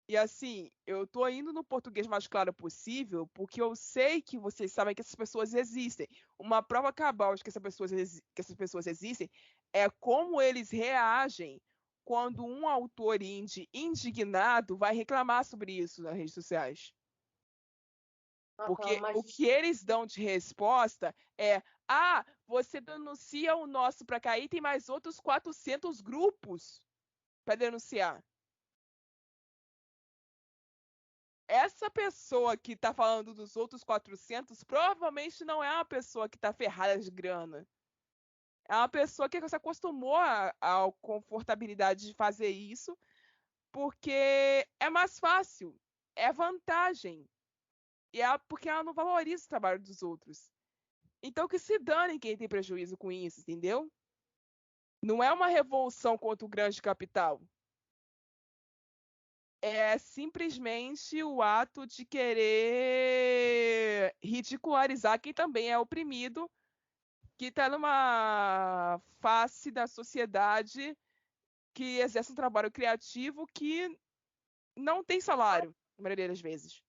E assim, eu tô indo no português mais claro possível, porque eu sei que vocês sabem que essas pessoas existem. Uma prova cabal de que essas pessoas existem é como eles reagem quando um autor indie indignado vai reclamar sobre isso nas redes sociais. Porque o que eles dão de resposta é: ah, você denuncia o nosso para cair, tem mais outros 400 grupos para denunciar. Essa pessoa que está falando dos outros 400 provavelmente não é uma pessoa que está ferrada de grana. É uma pessoa que se acostumou à confortabilidade de fazer isso porque é mais fácil, é vantagem. E porque ela não valoriza o trabalho dos outros. Então que se dane quem tem prejuízo com isso, entendeu? Não é uma revolução contra o grande capital. É simplesmente o ato de querer ridicularizar quem também é oprimido, que está numa face da sociedade que exerce um trabalho criativo que não tem salário, na maioria das vezes.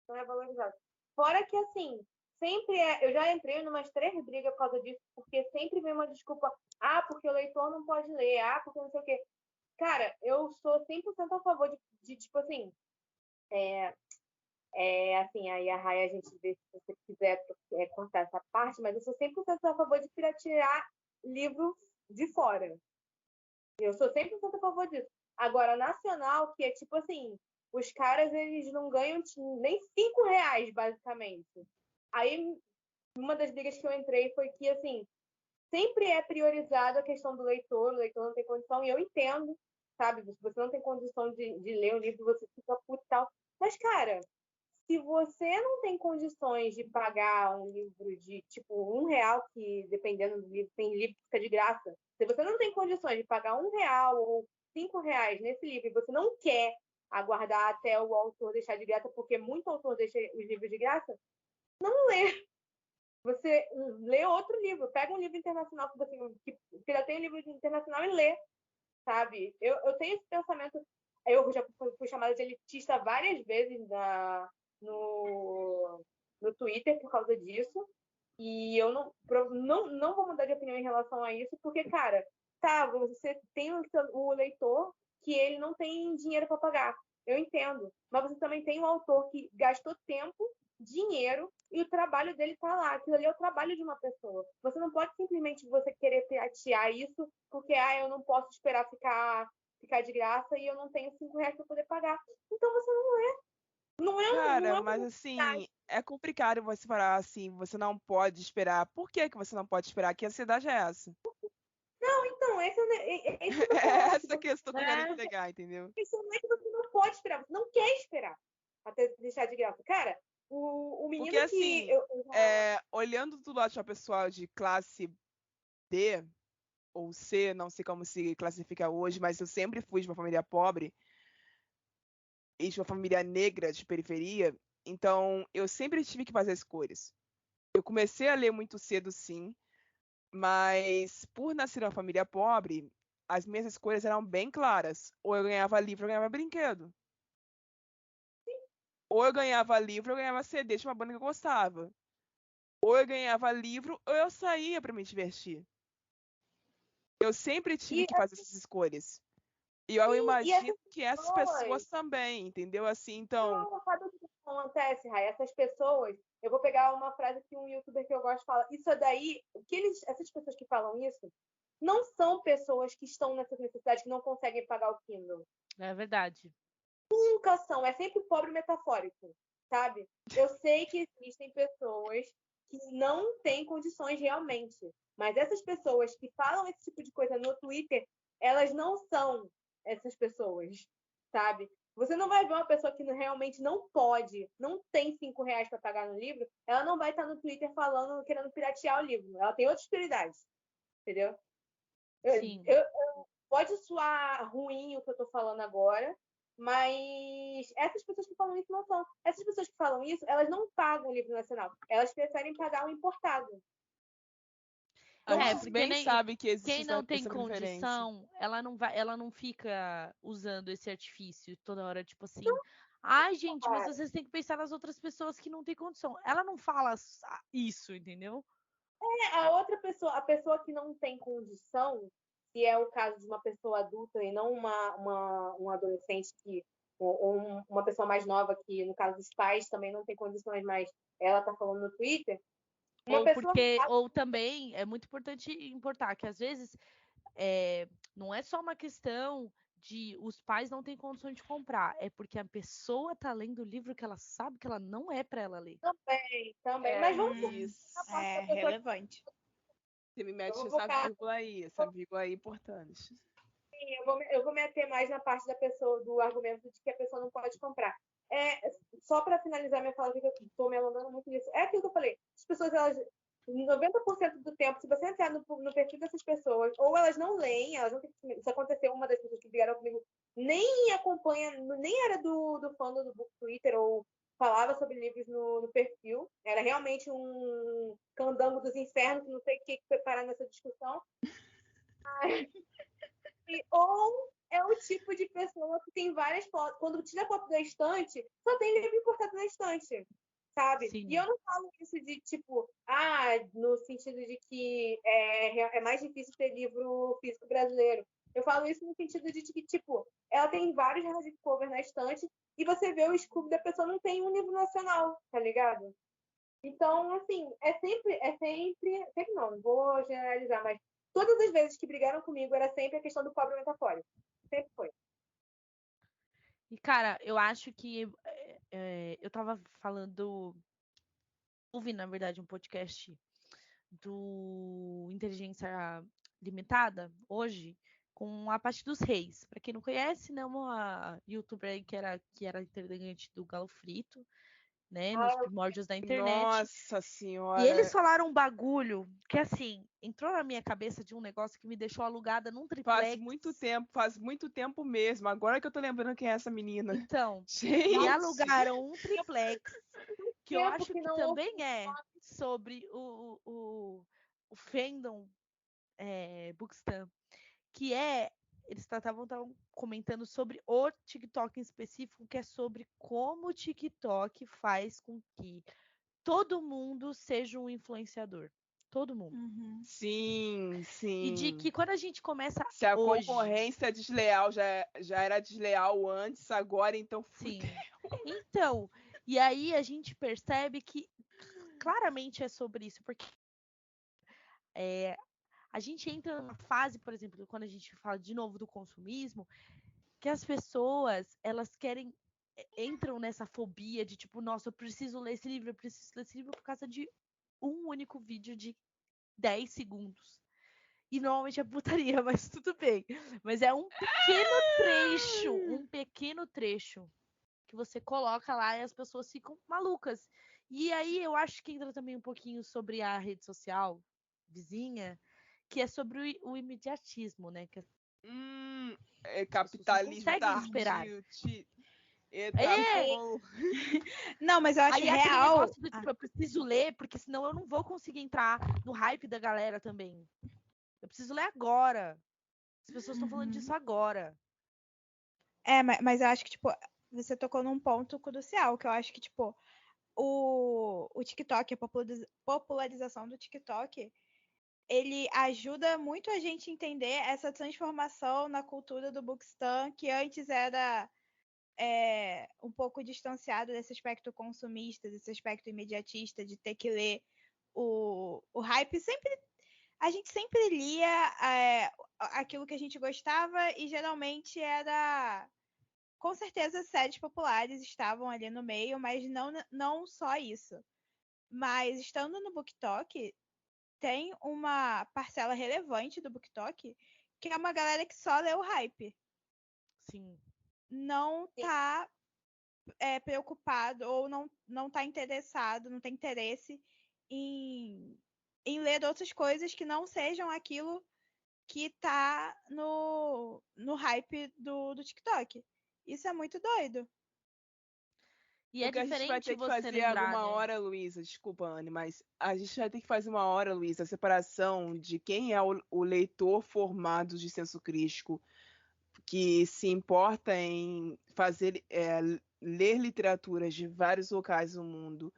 Não é valorizado. Fora que, assim, sempre eu já entrei em umas 3 brigas por causa disso, porque sempre vem uma desculpa. Ah, porque o leitor não pode ler. Ah, porque não sei o quê. Cara, eu sou 100% a favor de tipo assim, assim, aí a Raia a gente vê se você quiser contar essa parte, mas eu sou 100% a favor de piratear livro de fora. Eu sou 100% a favor disso. Agora, nacional, que é tipo assim, os caras, eles não ganham nem R$ 5, basicamente. Aí, uma das brigas que eu entrei foi que, assim, sempre é priorizado a questão do leitor, o leitor não tem condição, e eu entendo, sabe? Se você não tem condição de ler o livro, você fica puto e tal. Mas, cara, se você não tem condições de pagar um livro de, tipo, R$ 1, que dependendo do livro, tem livro que fica de graça. Se você não tem condições de pagar R$ 1 ou R$ 5 nesse livro e você não quer aguardar até o autor deixar de graça, porque muito autor deixa os livros de graça, não lê. Você lê outro livro, pega um livro internacional que já tem um livro internacional e lê, sabe? Eu tenho esse pensamento, eu já fui chamada de elitista várias vezes no Twitter por causa disso, e eu não vou mudar de opinião em relação a isso, porque, cara, tá, você tem o leitor que ele não tem dinheiro para pagar, eu entendo, mas você também tem o autor que gastou tempo, dinheiro, e o trabalho dele tá lá. Aquilo ali é o trabalho de uma pessoa. Você não pode simplesmente você querer piratear isso porque eu não posso esperar ficar de graça e eu não tenho R$ 5 para poder pagar. Então você não é. Cara, Não mas é assim, é complicado você falar assim, você não pode esperar. Por que que você não pode esperar? Que ansiedade é essa? então, esse é isso que eu tô É falando. essa que eu estou querendo chegar, entendeu? Isso não é que você não pode esperar, você não quer esperar até deixar de graça. Cara, o Porque menino que assim, olhando do lado de uma pessoa de classe D ou C, não sei como se classifica hoje, mas eu sempre fui de uma família pobre e de uma família negra de periferia, então eu sempre tive que fazer escolhas. Eu comecei a ler muito cedo, sim, mas por nascer em uma família pobre, as minhas escolhas eram bem claras. Ou eu ganhava livro, ou eu ganhava brinquedo. Ou eu ganhava livro, ou eu ganhava CD de uma banda que eu gostava. Ou eu ganhava livro, ou eu saía para me divertir. Eu sempre tive e, que fazer essas escolhas. E eu e imagino essas que essas pessoas. pessoas também, entendeu? Assim, então, Não, sabe o que acontece, Rai? Essas pessoas, eu vou pegar uma frase que um youtuber que eu gosto fala. Isso daí, essas pessoas que falam isso, não são pessoas que estão nessas necessidades que não conseguem pagar o Kindle. É verdade. Nunca são, é sempre pobre metafórico, sabe? Eu sei que existem pessoas que não têm condições realmente, mas essas pessoas que falam esse tipo de coisa no Twitter, elas não são essas pessoas, sabe? Você não vai ver uma pessoa que realmente não pode, não tem R$ 5 para pagar no livro, ela não vai estar no Twitter falando, querendo piratear o livro. Ela tem outras prioridades, entendeu? Sim. Pode soar ruim o que eu tô falando agora, mas essas pessoas que falam isso não são. Essas pessoas que falam isso, elas não pagam o livro nacional. Elas preferem pagar o importado. a É, gente porque bem nem sabe que existe quem não tem essa preferência. condição, ela não fica usando esse artifício toda hora, tipo assim, ai, gente, mas vocês têm que pensar nas outras pessoas que não têm condição. Ela não fala isso, entendeu? A outra pessoa, a pessoa que não tem condição, se é o caso de uma pessoa adulta e não um adolescente ou uma pessoa mais nova, que no caso dos pais também não tem condições, mas ela tá falando no Twitter, uma pessoa. Ou também é muito importante importar que às vezes não é só uma questão de os pais não têm condições de comprar, é porque a pessoa tá lendo o livro que ela sabe que ela não é para ela ler. Também. Mas vamos Isso. na parte É da pessoa relevante. Você me mete vou essa focar- vírgula aí, essa vírgula aí importante. eu vou me ater mais na parte da pessoa, do argumento de que a pessoa não pode comprar. Só para finalizar minha fala, que eu estou me alongando muito nisso, é aquilo que eu falei. As pessoas, elas, 90% do tempo, se você entrar no perfil dessas pessoas, ou elas não leem, elas não têm, isso aconteceu, uma das pessoas que ligaram comigo nem acompanha, nem era do fã do Book Twitter, ou falava sobre livros no perfil, era realmente um candango dos infernos, não sei o que foi parar nessa discussão. Ou é o tipo de pessoa que tem várias fotos. Quando tira foto da estante, só tem livro importado na estante, sabe? Sim. E eu não falo isso de tipo, no sentido de que é mais difícil ter livro físico brasileiro. Eu falo isso no sentido de que, tipo, ela tem vários hardcover na estante e você vê o Scooby da pessoa não tem um livro nacional, tá ligado? Então, assim, sempre não vou generalizar, mas todas as vezes que brigaram comigo era sempre a questão do pobre metafórico. Sempre foi. E, cara, eu acho que eu tava ouvindo, na verdade, um podcast do Inteligência Limitada hoje com a Paty dos Reis. Para quem não conhece, né, uma youtuber aí que era integrante do Galo Frito, né, nos primórdios da internet. Nossa E senhora. eles falaram um bagulho que, assim, entrou na minha cabeça de um negócio que me deixou alugada num triplex. Faz muito tempo mesmo. Agora que eu tô lembrando quem é essa menina. Então, Gente. me alugaram um triplex, que eu Tempo acho que que não também é sobre o fandom Bookstam, que eles estavam comentando sobre o TikTok em específico, que é sobre como o TikTok faz com que todo mundo seja um influenciador. Todo mundo. Uhum. Sim, sim. E de que quando a gente começa Se a hoje... concorrência desleal já era desleal antes, agora então Sim. Então, e aí a gente percebe que claramente é sobre isso, porque a gente entra numa fase, por exemplo, quando a gente fala de novo do consumismo, que as pessoas, elas entram nessa fobia de tipo, nossa, eu preciso ler esse livro, eu preciso ler esse livro por causa de um único vídeo de 10 segundos. E normalmente é putaria, mas tudo bem. Mas é um pequeno trecho que você coloca lá e as pessoas ficam malucas. E aí eu acho que entra também um pouquinho sobre a rede social vizinha, que é sobre o imediatismo, né? Que capitalismo conseguem esperar. Eita, É. Não, mas eu acho Aí aquele real. negócio do tipo, eu preciso ler, porque senão eu não vou conseguir entrar no hype da galera também. Eu preciso ler agora. As pessoas estão falando disso agora. Mas eu acho que, tipo, você tocou num ponto crucial, que eu acho que, tipo, o TikTok, a popularização do TikTok, ele ajuda muito a gente a entender essa transformação na cultura do Bookstam, que antes era um pouco distanciado desse aspecto consumista, desse aspecto imediatista, de ter que ler o hype. A gente sempre lia aquilo que a gente gostava e geralmente era... Com certeza, séries populares estavam ali no meio, mas não só isso. Mas estando no BookTok, tem uma parcela relevante do BookTok que é uma galera que só lê o hype. Sim. Não tá preocupado ou não tá interessado, não tem interesse em ler outras coisas que não sejam aquilo que tá no hype do TikTok. Isso é muito doido. E O que é a gente vai diferente ter que você fazer lembrar, alguma né? hora, Luísa, desculpa, Anne, mas a gente vai ter que fazer uma hora, Luísa, a separação de quem é o leitor formado de senso crítico, que se importa em ler literaturas de vários locais do mundo,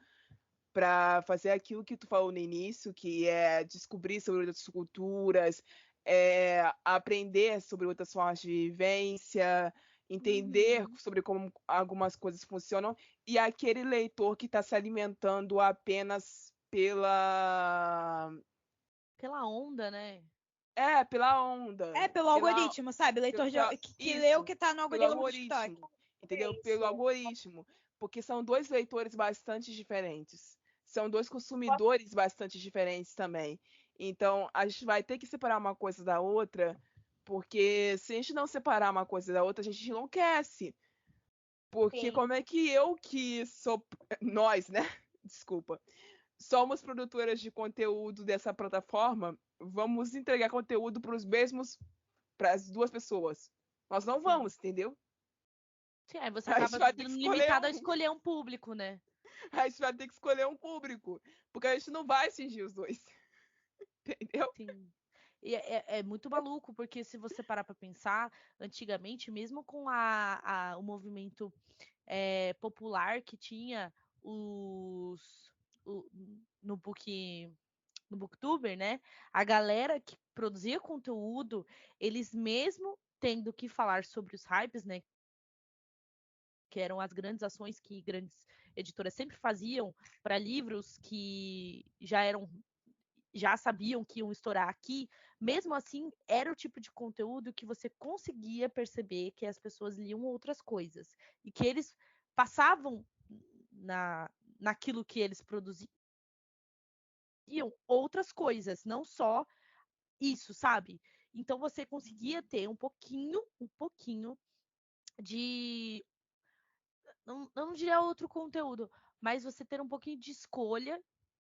para fazer aquilo que tu falou no início, que é descobrir sobre outras culturas, aprender sobre outras formas de vivência, entender sobre como algumas coisas funcionam, e aquele leitor que está se alimentando apenas pela onda, né? Pela onda. Pelo algoritmo, sabe? Leitor que lê o que tá no algoritmo do TikTok. Entendeu? Pelo algoritmo. Porque são dois leitores bastante diferentes. São dois consumidores bastante diferentes também. Então, a gente vai ter que separar uma coisa da outra, porque se a gente não separar uma coisa da outra, a gente enlouquece. Porque como é que nós, né? Desculpa. Somos produtoras de conteúdo dessa plataforma, vamos entregar conteúdo para as duas pessoas. Nós não vamos, entendeu? Sim, aí você A gente acaba vai ter sendo que limitado a escolher um público, né? A gente vai ter que escolher um público, porque a gente não vai atingir os dois. Entendeu? Sim. E é muito maluco, porque se você parar para pensar, antigamente, mesmo com o movimento popular que tinha no Booktuber, né? A galera que produzia conteúdo, eles mesmo tendo que falar sobre os hypes, né? Que eram as grandes ações que grandes editoras sempre faziam para livros que já já sabiam que iam estourar aqui, mesmo assim, era o tipo de conteúdo que você conseguia perceber que as pessoas liam outras coisas e que eles passavam naquilo que eles produziam outras coisas, não só isso, sabe? Então você conseguia ter um pouquinho de, não diria outro conteúdo, mas você ter um pouquinho de escolha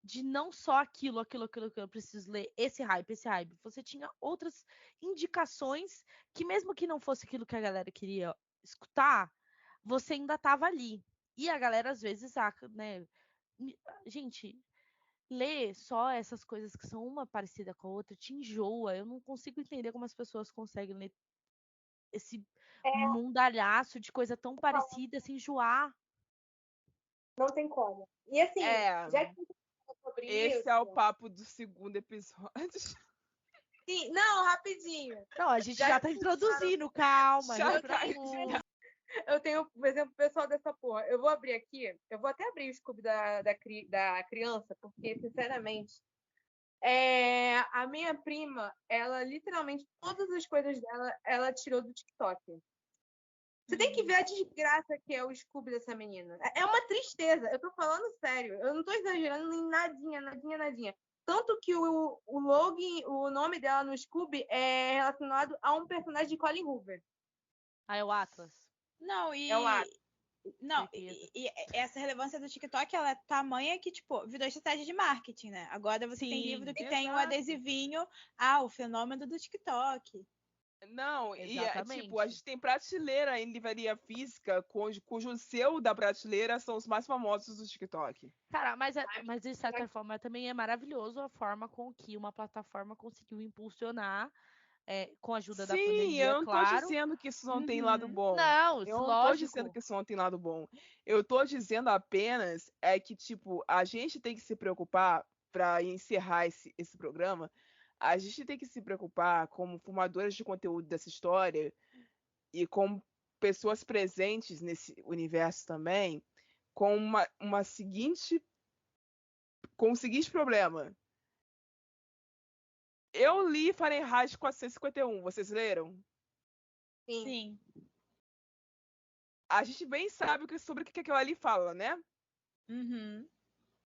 de não só aquilo que eu preciso ler, esse hype. Você tinha outras indicações que mesmo que não fosse aquilo que a galera queria escutar, você ainda tava ali. E a galera às vezes saca, né? Gente, ler só essas coisas que são uma parecida com a outra te enjoa. Eu não consigo entender como as pessoas conseguem ler esse mundalhaço de coisa tão parecida sem enjoar. Não tem como. E assim, já que você falou sobre esse isso... é o papo do segundo episódio. Sim, não, rapidinho. Não, a gente já tá introduzindo, calma. Eu tenho, por exemplo, o pessoal dessa porra. Eu vou abrir aqui, eu vou até abrir o Scooby da criança, porque, sinceramente, a minha prima, ela literalmente, todas as coisas dela, ela tirou do TikTok. Você tem que ver a desgraça que é o Scooby dessa menina. É uma tristeza, eu tô falando sério, eu não tô exagerando em nadinha. Tanto que o login, o nome dela no Scooby é relacionado a um personagem de Colin Hoover. Ah, é o Atlas. Não, e... É o Atlas. Não, e essa relevância do TikTok, ela é tamanha que, tipo, virou estratégia de marketing, né? Agora você tem livro que tem o adesivinho, o fenômeno do TikTok. Não, Exatamente. e tipo, a gente tem prateleira em livraria física, cujo selo da prateleira são os mais famosos do TikTok. Cara, mas de certa forma também é maravilhoso a forma com que uma plataforma conseguiu impulsionar, com a ajuda da pandemia, Sim, eu não tô claro. dizendo que isso não tem lado bom. Não, eu não tô lógico. dizendo que isso não tem lado bom. Eu tô dizendo apenas que, tipo, a gente tem que se preocupar, para encerrar esse programa, a gente tem que se preocupar como formadores de conteúdo dessa história e como pessoas presentes nesse universo também, com com o seguinte problema. Eu li Fahrenheit 451, vocês leram? Sim. A gente bem sabe sobre o que aquilo ali fala, né? Uhum.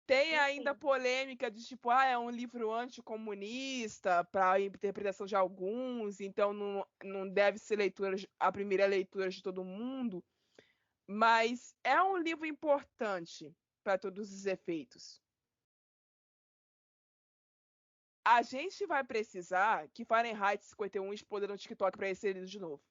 Tem ainda polêmica de tipo, é um livro anticomunista para a interpretação de alguns, então não deve ser a primeira leitura de todo mundo, mas é um livro importante para todos os efeitos. A gente vai precisar que Fahrenheit 51 exploda no TikTok para ser lido de novo.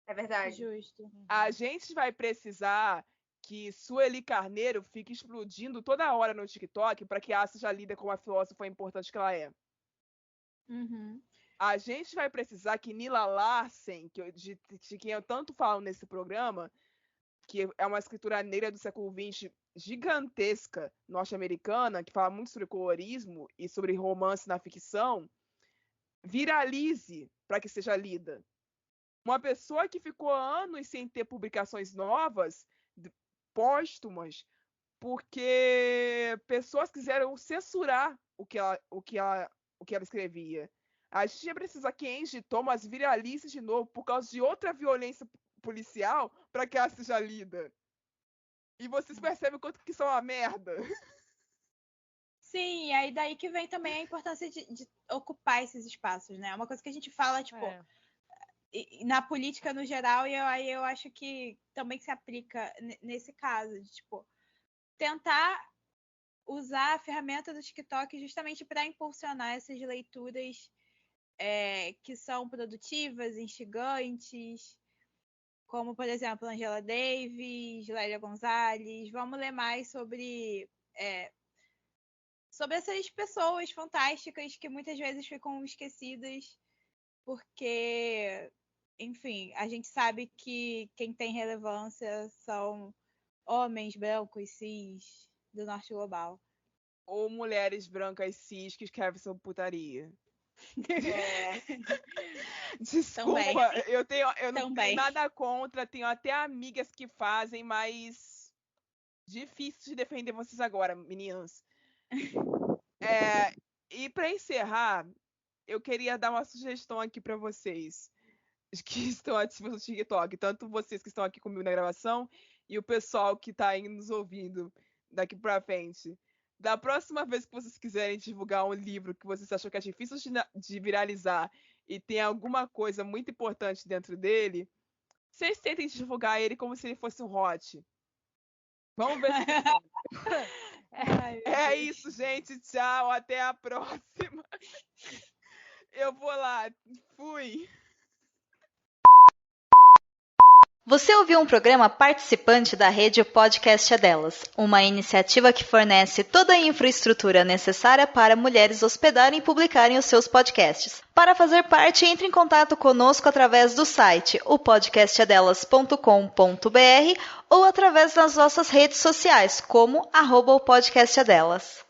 É verdade. Justo. A gente vai precisar que Sueli Carneiro fique explodindo toda hora no TikTok para que ela seja lida como a filósofa importante que ela é. Uhum. A gente vai precisar que Nila Larsen, de quem eu tanto falo nesse programa, que é uma escritora negra do século XX gigantesca, norte-americana, que fala muito sobre colorismo e sobre romance na ficção, viralize para que seja lida. Uma pessoa que ficou anos sem ter publicações novas, póstumas, porque pessoas quiseram censurar o que ela escrevia. A gente precisa que Angie Thomas viralize de novo por causa de outra violência policial para que ela seja lida. E vocês percebem o quanto que isso é uma merda. Sim, e aí daí que vem também a importância de ocupar esses espaços, né? É uma coisa que a gente fala, tipo, na política no geral, e aí eu acho que também se aplica nesse caso, de, tipo, tentar usar a ferramenta do TikTok justamente para impulsionar essas leituras que são produtivas, instigantes, como, por exemplo, Angela Davis, Lélia Gonzalez. Vamos ler mais sobre essas pessoas fantásticas que muitas vezes ficam esquecidas porque, enfim, a gente sabe que quem tem relevância são homens brancos, cis, do norte global. Ou mulheres brancas cis que escrevem sobre putaria. Desculpa, eu não tenho nada contra, tenho até amigas que fazem, mas difícil de defender vocês agora, meninas. E para encerrar, eu queria dar uma sugestão aqui para vocês que estão ativos no TikTok, tanto vocês que estão aqui comigo na gravação e o pessoal que está aí nos ouvindo daqui para frente. Da próxima vez que vocês quiserem divulgar um livro que vocês acham que é difícil de viralizar e tem alguma coisa muito importante dentro dele, vocês tentem divulgar ele como se ele fosse um hot. Vamos ver se é isso, gente. Tchau, até a próxima. Eu vou lá. Fui. Você ouviu um programa participante da rede Podcast é Delas, uma iniciativa que fornece toda a infraestrutura necessária para mulheres hospedarem e publicarem os seus podcasts. Para fazer parte, entre em contato conosco através do site opodcastadelas.com.br ou através das nossas redes sociais, como @opodcastadelas.